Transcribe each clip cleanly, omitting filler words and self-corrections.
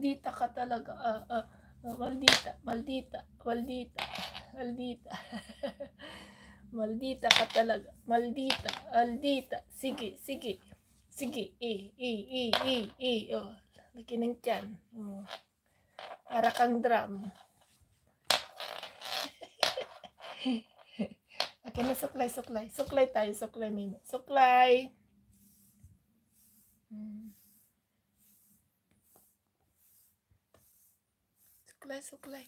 Maldita ka talaga. Maldita, maldita, maldita, maldita. Maldita ka talaga. Maldita, maldita. Sige, sige. Sige, oh. Nakinig dyan. Oh. Para kang drum. Okay na, suklay, suklay. Suklay tayo, suklay, Mimi. Suklay. Suklay, suklay.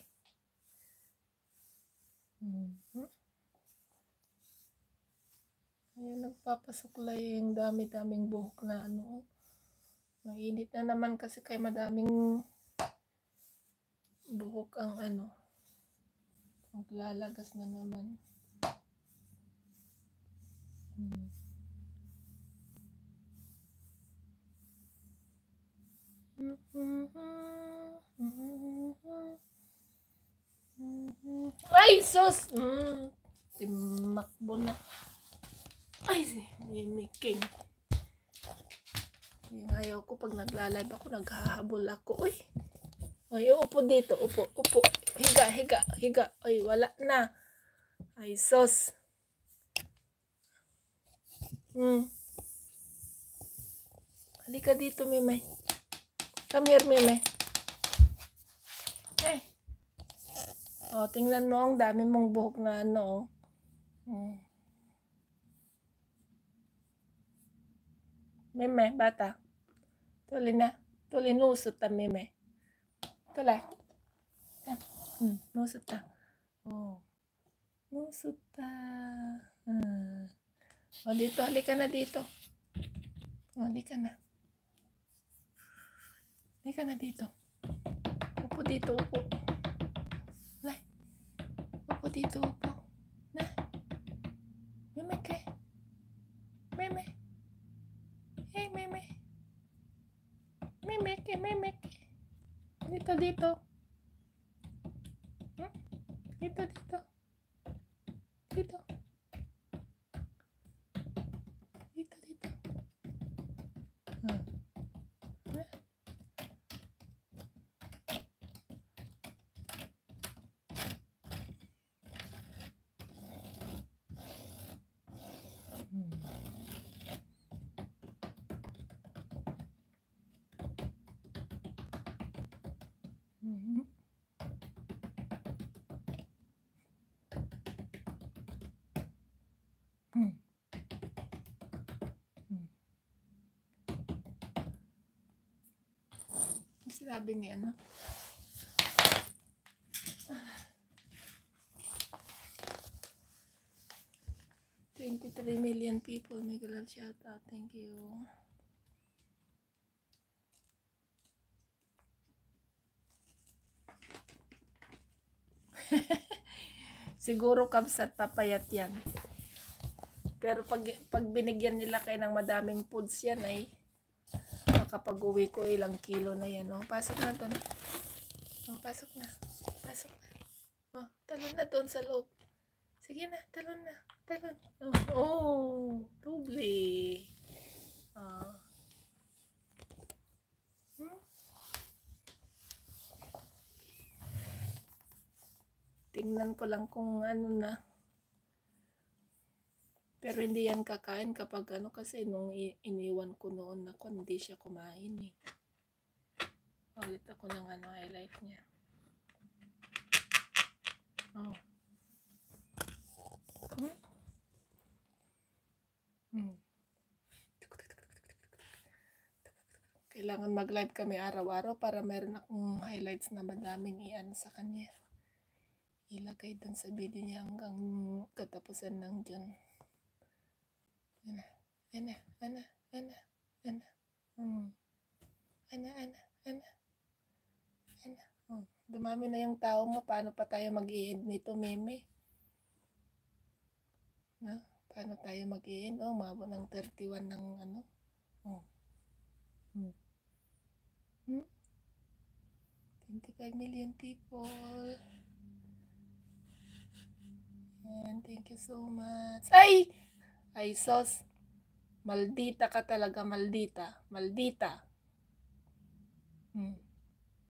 Ayan, nagpapasuklay yung dami-daming buhok na ano. Mainit na naman kasi kay madaming buhok ang ano. Maglalagas na naman. Ay, sus! Timakbo na. Ay, si Mimi King. Yung ayaw ko pag nagla-live ako, naghahabol ako. Uy! Ay, upo dito. Upo, upo. Higa, higa, higa. Ay, wala na. Ay, sus. Halika dito, Mimi. Come here, Mimi. Eh. Oh, tingnan mo, ang dami mong buhok na ano. Meme, bata. Tuli na. Tuli, nusot ta, Meme. Tula. Nusot ta. Oh. Nusot ta. O, dito. Halika na dito. O, halika na. Halika na dito. Upo dito, upo. Lai. Upo dito, upo. Na. Meme, ke. Meme. Hey, Meme. Meme, ke, Meme, ke. Dito, dito. Dito, dito. Dito. Dito, dito. Sabi ni ano? 23 million people. Miguel, shout out. Thank you. Siguro kabsat papayat yan. Pero pag binigyan nila kayo ng madaming foods yan ay kapag uwi ko ilang kilo na yan. Oh, pasok na doon. Oh, pasok na. Pasok na. Oh, talon na doon sa loob. Sige na, talon na. Talon. Oh, doble. Tingnan ko lang kung ano na. Pero hindi yan kakain kapag ano kasi nung iniwan ko noon ako hindi siya kumain eh. Ulit ako ng ano highlight niya. Oh. Kailangan mag-live kami araw-araw para meron akong highlights na madaming iyan sa kanya. Ilagay dun sa video niya hanggang katapusan ng June. Dumami na yung tao mo. Paano pa tayo mag-i-end nito, Meme? Paano tayo mag-i-end? Oh, umabot ng 31 ng ano. 25 million people. And thank you so much. Ay! Ay, sos. Maldita ka talaga, maldita. Maldita.